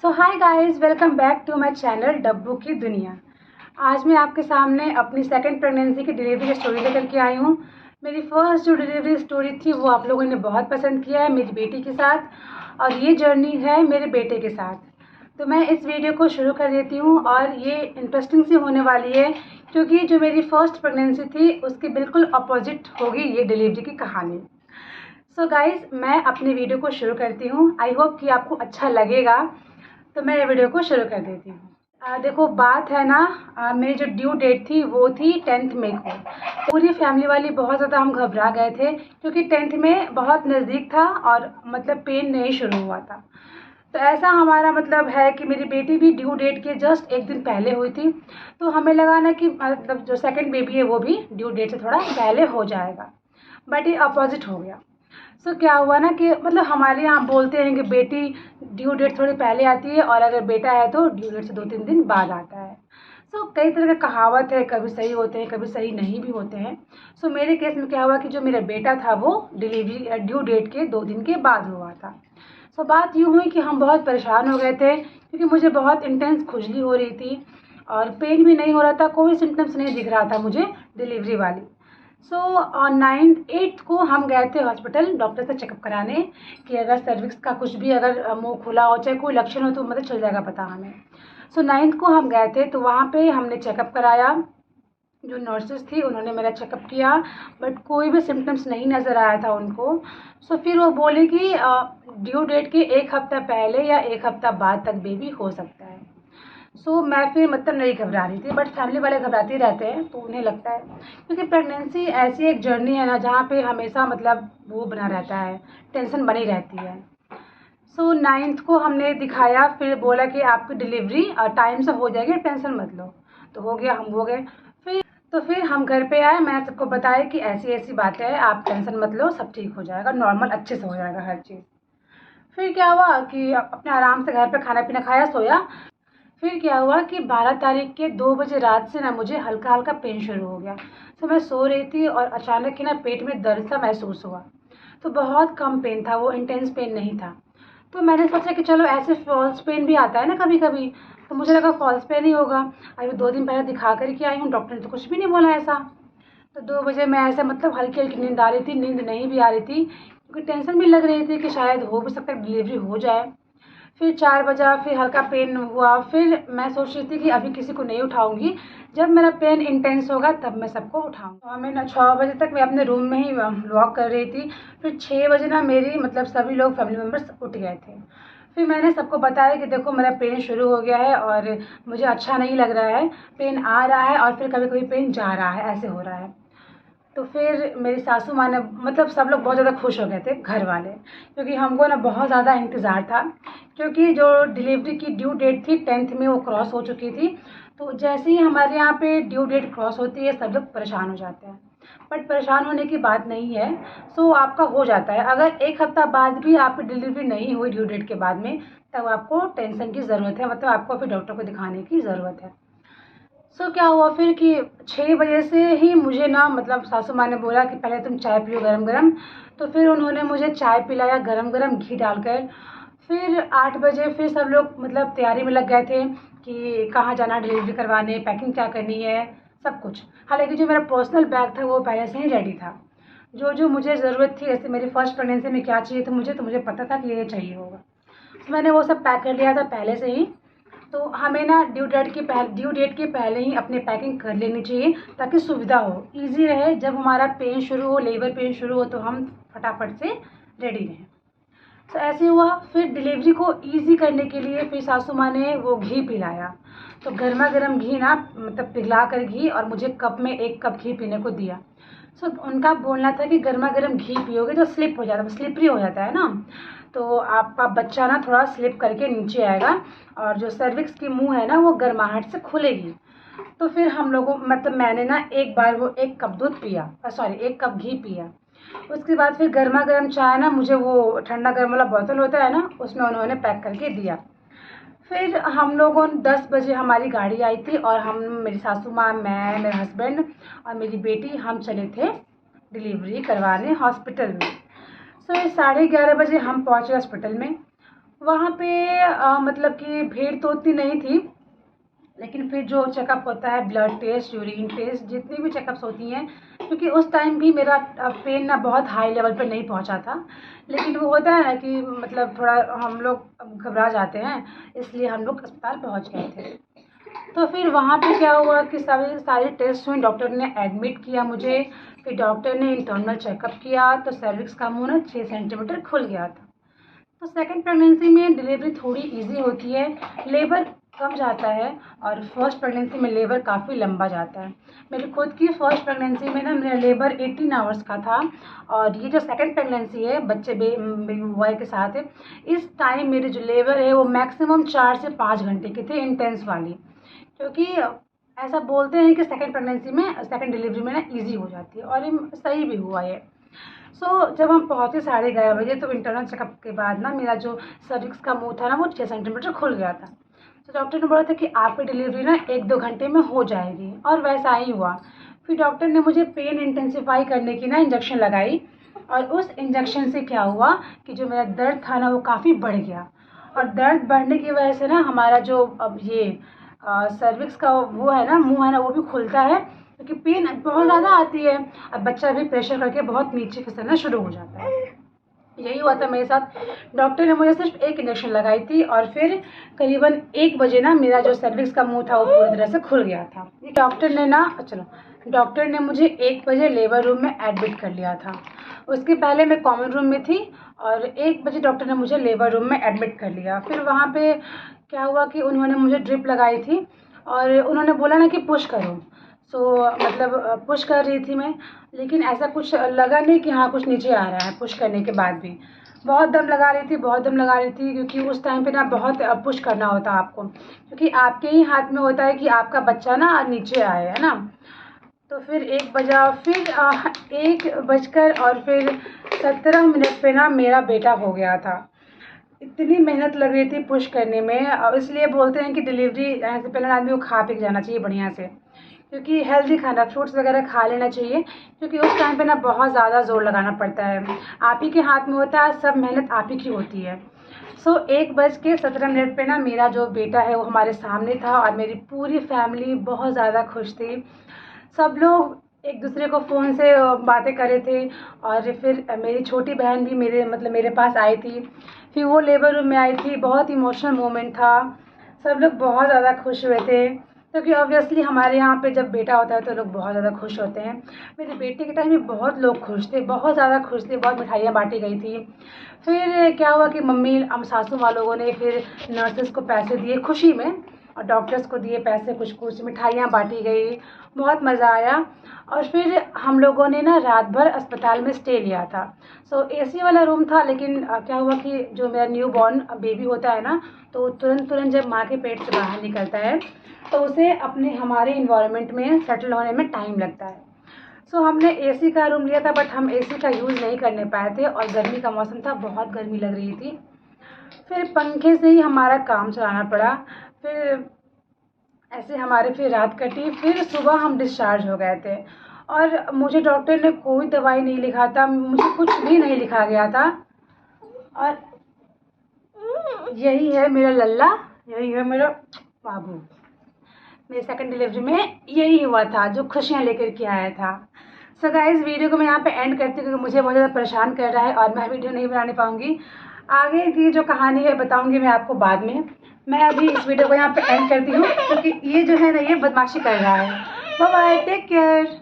So hi guys, welcome back to my channel Dabbu की दुनिया। आज मैं आपके सामने अपनी सेकंड प्रेगनेंसी की डिलीवरी की स्टोरी लेकर के आई हूँ। मेरी फर्स्ट जो डिलीवरी स्टोरी थी वो आप लोगों ने बहुत पसंद किया है मेरी बेटी के साथ, और ये जर्नी है मेरे बेटे के साथ। तो मैं इस वीडियो को शुरू कर देती हूँ और ये इंटरेस्टिंग सी होने वाली है क्योंकि जो मेरी फर्स्ट प्रेगनेंसी थी उसके बिल्कुल अपोजिट होगी ये डिलीवरी की कहानी। सो गाइज, मैं अपनी वीडियो को शुरू करती हूँ। आई होप कि आपको अच्छा लगेगा, तो मैं ये वीडियो को शुरू कर देती हूँ। देखो, बात है ना, मेरी जो ड्यू डेट थी वो थी 10 मई को। पूरी फैमिली वाली बहुत ज़्यादा हम घबरा गए थे क्योंकि 10 में बहुत नज़दीक था और मतलब पेन नहीं शुरू हुआ था। तो ऐसा हमारा मतलब है कि मेरी बेटी भी ड्यू डेट के जस्ट एक दिन पहले हुई थी, तो हमें लगा ना कि मतलब जो सेकंड बेबी है वो भी ड्यू डेट से थोड़ा पहले हो जाएगा, बट ये अपोजिट हो गया। सो क्या हुआ ना कि मतलब हमारे यहाँ बोलते हैं कि बेटी ड्यू डेट थोड़ी पहले आती है और अगर बेटा है तो ड्यू डेट से 2-3 दिन बाद आता है। सो कई तरह का कहावत है, कभी सही होते हैं कभी सही नहीं भी होते हैं। सो मेरे केस में क्या हुआ कि जो मेरा बेटा था वो डिलीवरी ड्यू डेट के 2 दिन के बाद हुआ था। सो बात यूँ हुई कि हम बहुत परेशान हो गए थे क्योंकि मुझे बहुत इंटेंस खुजली हो रही थी और पेन भी नहीं हो रहा था, कोई सिम्टम्स नहीं दिख रहा था मुझे डिलीवरी वाली। सो ऑन 9/8 को हम गए थे हॉस्पिटल डॉक्टर से चेकअप कराने कि अगर सर्विक्स का कुछ भी अगर मुंह खुला हो चाहे कोई लक्षण हो तो मतलब चल जाएगा पता हमें। सो 9th को हम गए थे तो वहाँ पे हमने चेकअप कराया। जो नर्सेस थी उन्होंने मेरा चेकअप किया बट कोई भी सिम्टम्स नहीं नज़र आया था उनको। सो फिर वो बोले कि ड्यू डेट के 1 हफ्ता पहले या 1 हफ्ता बाद तक बेबी हो सकता है। सो मैं फिर मतलब नहीं घबरा रही थी, बट फैमिली वाले घबराते ही रहते हैं तो उन्हें लगता है क्योंकि प्रेगनेंसी ऐसी एक जर्नी है ना जहाँ पे हमेशा मतलब वो बना रहता है, टेंशन बनी रहती है। सो 9th को हमने दिखाया, फिर बोला कि आपकी डिलीवरी टाइम से हो जाएगी, टेंशन मत लो। तो हो गया, हम हो गए। फिर हम घर पे आए, मैंने सबको बताया कि ऐसी ऐसी बातें हैं, आप टेंशन मत लो, सब ठीक हो जाएगा, नॉर्मल अच्छे से हो जाएगा हर चीज़। फिर क्या हुआ कि अपने आराम से घर पे खाना पीना खाया, सोया। फिर क्या हुआ कि 12 तारीख के 2 बजे रात से ना मुझे हल्का हल्का पेन शुरू हो गया। तो मैं सो रही थी और अचानक ही ना पेट में दर्द सा महसूस हुआ। तो बहुत कम पेन था, वो इंटेंस पेन नहीं था। तो मैंने सोचा कि चलो ऐसे फॉल्स पेन भी आता है ना कभी कभी, तो मुझे लगा फॉल्स पेन ही होगा। अभी 2 दिन पहले दिखा कर के आई हूँ, डॉक्टर ने तो कुछ भी नहीं बोला ऐसा। तो 2 बजे मैं ऐसे मतलब हल्की हल्की नींद आ रही थी, नींद नहीं भी आ रही थी क्योंकि टेंशन भी लग रही थी कि शायद हो भी सकता है डिलीवरी हो जाए। फिर 4 बजा, फिर हल्का पेन हुआ। फिर मैं सोच रही थी कि अभी किसी को नहीं उठाऊंगी, जब मेरा पेन इंटेंस होगा तब मैं सबको उठाऊंगी। और मैं ना 6 बजे तक मैं अपने रूम में ही वॉक कर रही थी। फिर 6 बजे ना मेरी मतलब सभी लोग फैमिली मेम्बर्स उठ गए थे। फिर मैंने सबको बताया कि देखो मेरा पेन शुरू हो गया है और मुझे अच्छा नहीं लग रहा है, पेन आ रहा है और फिर कभी कभी पेन जा रहा है, ऐसे हो रहा है। तो फिर मेरी सासू माँ ने मतलब सब लोग बहुत ज़्यादा खुश हो गए थे घर वाले, क्योंकि हमको ना बहुत ज़्यादा इंतज़ार था। क्योंकि जो डिलीवरी की ड्यू डेट थी 10th में वो क्रॉस हो चुकी थी। तो जैसे ही हमारे यहाँ पे ड्यू डेट क्रॉस होती है सब लोग परेशान हो जाते हैं, बट परेशान होने की बात नहीं है। सो आपका हो जाता है, अगर 1 हफ्ता बाद भी आपकी डिलीवरी नहीं हुई ड्यू डेट के बाद में तब आपको टेंशन की ज़रूरत है, मतलब आपको फिर डॉक्टर को दिखाने की ज़रूरत है। क्या हुआ फिर कि 6 बजे से ही मुझे ना मतलब सासू माँ ने बोला कि पहले तुम चाय पियो गरम गरम। तो फिर उन्होंने मुझे चाय पिलाया गरम गरम घी डालकर। फिर 8 बजे फिर सब लोग मतलब तैयारी में लग गए थे कि कहाँ जाना है डिलीवरी करवाने, पैकिंग क्या करनी है, सब कुछ। हालांकि जो मेरा पर्सनल बैग था वो पहले से ही रेडी था। जो जो मुझे ज़रूरत थी, ऐसे मेरी फर्स्ट प्रेगनेंसी में क्या चाहिए था मुझे, तो मुझे पता था कि ये चाहिए होगा, तो मैंने वो सब पैक कर लिया था पहले से ही। तो हमें ना ड्यू डेट के पहले ही अपने पैकिंग कर लेनी चाहिए ताकि सुविधा हो, इजी रहे। जब हमारा पेन शुरू हो, लेबर पेन शुरू हो, तो हम फटाफट से रेडी रहें। तो ऐसे हुआ। फिर डिलीवरी को इजी करने के लिए फिर सासू माँ ने वो घी पिलाया। तो गर्मा गर्म घी ना मतलब पिघला कर घी और मुझे कप में 1 कप घी पीने को दिया। उनका बोलना था कि गर्मा गर्म घी पियोगे तो स्लिप हो जाता है, स्लिपरी हो जाता है ना, तो आपका बच्चा ना थोड़ा स्लिप करके नीचे आएगा और जो सर्विक्स की मुंह है ना वो गर्माहट से खुलेगी। तो फिर हम लोगों मतलब मैंने ना एक बार वो 1 कप दूध पिया, 1 कप घी पिया। उसके बाद फिर गर्मा गर्म चाय ना मुझे वो ठंडा गर्म वाला बोतल होता है ना उसमें उन्होंने पैक करके दिया। फिर हम लोगों 10 बजे हमारी गाड़ी आई थी और हम मेरी सासू माँ, मैं, मेरे हस्बैंड और मेरी बेटी हम चले थे डिलीवरी करवाने हॉस्पिटल में। 11:30 बजे हम पहुँचे हॉस्पिटल में। वहाँ पे मतलब कि भीड़ तो उतनी नहीं थी, लेकिन फिर जो चेकअप होता है, ब्लड टेस्ट, यूरिन टेस्ट, जितनी भी चेकअप्स होती हैं, क्योंकि उस टाइम भी मेरा पेन ना बहुत हाई लेवल पे नहीं पहुंचा था, लेकिन वो होता है ना कि मतलब थोड़ा हम लोग घबरा जाते हैं, इसलिए हम लोग अस्पताल पहुंच गए थे। तो फिर वहाँ पे क्या हुआ कि सारे टेस्ट हुए, डॉक्टर ने एडमिट किया मुझे। फिर डॉक्टर ने इंटरनल चेकअप किया तो सर्विक्स का मुंह ना 6 सेंटीमीटर खुल गया था। तो सेकंड प्रेगनेंसी में डिलीवरी थोड़ी इजी होती है, लेबर कम जाता है, और फर्स्ट प्रेगनेंसी में लेबर काफ़ी लंबा जाता है। मेरी खुद की फर्स्ट प्रेगनेंसी में ना मेरा लेबर 18 आवर्स का था, और ये जो सेकंड प्रेगनेंसी है बच्चे बॉय के साथ है, इस टाइम मेरी जो लेबर है वो मैक्सिमम 4 से 5 घंटे की थी, इंटेंस वाली। क्योंकि ऐसा बोलते हैं कि सेकंड प्रेगनेंसी में, सेकंड डिलीवरी में ना ईजी हो जाती है, और ये सही भी हुआ ये। जब हम पहुँचे 11:30 बजे, तो इंटरनल चेकअप के बाद ना मेरा जो सर्विक्स का मुंह था ना वो 6 सेंटीमीटर खुल गया था। तो डॉक्टर ने बोला था कि आपकी डिलीवरी ना 1-2 घंटे में हो जाएगी, और वैसा ही हुआ। फिर डॉक्टर ने मुझे पेन इंटेंसिफाई करने की ना इंजेक्शन लगाई, और उस इंजेक्शन से क्या हुआ कि जो मेरा दर्द था ना वो काफ़ी बढ़ गया, और दर्द बढ़ने की वजह से ना हमारा जो अब ये सर्विक्स का वो है ना, मुंह है ना, वो भी खुलता है, क्योंकि पेन बहुत ज़्यादा आती है। अब बच्चा भी प्रेशर करके बहुत नीचे खिसकना शुरू हो जाता है। यही हुआ था मेरे साथ। डॉक्टर ने मुझे सिर्फ एक इंजेक्शन लगाई थी, और फिर करीबन 1 बजे ना मेरा जो सर्विक्स का मुंह था वो पूरी तरह से खुल गया था। डॉक्टर ने मुझे 1 बजे लेबर रूम में एडमिट कर लिया था। उसके पहले मैं कॉमन रूम में थी, और 1 बजे डॉक्टर ने मुझे लेबर रूम में एडमिट कर लिया। फिर वहाँ पे क्या हुआ कि उन्होंने मुझे ड्रिप लगाई थी, और उन्होंने बोला ना कि पुश करो। मतलब पुश कर रही थी मैं, लेकिन ऐसा कुछ लगा नहीं कि हाँ कुछ नीचे आ रहा है। पुश करने के बाद भी बहुत दम लगा रही थी, बहुत दम लगा रही थी, क्योंकि उस टाइम पे ना बहुत पुश करना होता है आपको, क्योंकि आपके ही हाथ में होता है कि आपका बच्चा ना नीचे आए, है ना। तो फिर 1 बजा, फिर 1 बजकर और फिर 17 मिनट पे ना मेरा बेटा हो गया था। इतनी मेहनत लग रही थी पुश करने में, इसलिए बोलते हैं कि डिलीवरी से पहले आदमी को खा पी के जाना चाहिए बढ़िया से, क्योंकि हेल्दी खाना, फ्रूट्स वगैरह खा लेना चाहिए, क्योंकि उस टाइम पे ना बहुत ज़्यादा जोर लगाना पड़ता है। आप ही के हाथ में होता है, सब मेहनत आप ही की होती है। 1 बज के 17 मिनट पे ना मेरा जो बेटा है वो हमारे सामने था, और मेरी पूरी फैमिली बहुत ज़्यादा खुश थी। सब लोग एक दूसरे को फ़ोन से बातें कर रहे थे, और फिर मेरी छोटी बहन भी मेरे पास आई थी। फिर वो लेबर रूम में आई थी, बहुत इमोशनल मोमेंट था। सब लोग बहुत ज़्यादा खुश हुए थे, क्योंकि ऑब्वियसली हमारे यहाँ पे जब बेटा होता है तो लोग बहुत ज़्यादा खुश होते हैं। मेरे बेटे के टाइम में बहुत लोग खुश थे, बहुत ज़्यादा खुश थे, बहुत मिठाइयाँ बाँटी गई थी। फिर क्या हुआ कि मम्मी, सासू माँ लोगों ने फिर नर्सेस को पैसे दिए खुशी में, और डॉक्टर्स को दिए पैसे, कुछ मिठाइयाँ बाँटी गई, बहुत मज़ा आया। और फिर हम लोगों ने ना रात भर अस्पताल में स्टे लिया था। एसी वाला रूम था, लेकिन क्या हुआ कि जो मेरा न्यू बॉर्न बेबी होता है ना, तो तुरंत जब माँ के पेट से बाहर निकलता है तो उसे हमारे इन्वायरमेंट में सेटल होने में टाइम लगता है। हमने एसी का रूम लिया था, बट हम एसी का यूज़ नहीं करने पाए थे, और गर्मी का मौसम था, बहुत गर्मी लग रही थी। फिर पंखे से ही हमारा काम चलाना पड़ा। फिर ऐसे हमारे फिर रात कटी, फिर सुबह हम डिस्चार्ज हो गए थे, और मुझे डॉक्टर ने कोई दवाई नहीं लिखा था, मुझे कुछ भी नहीं लिखा गया था। और यही है मेरा लल्ला, यही है मेरा बाबू। मेरी सेकंड डिलीवरी में यही हुआ था, जो खुशियाँ लेकर के आया था। गाइस, वीडियो को मैं यहाँ पे एंड करती हूँ, क्योंकि मुझे बहुत ज़्यादा परेशान कर रहा है, और मैं वीडियो नहीं बनाने पाऊँगी। आगे की जो कहानी है बताऊँगी मैं आपको बाद में। मैं अभी इस वीडियो को यहाँ पे एंड करती हूँ, क्योंकि ये जो है ना, ये बदमाशी कर रहा है। Bye bye, take care.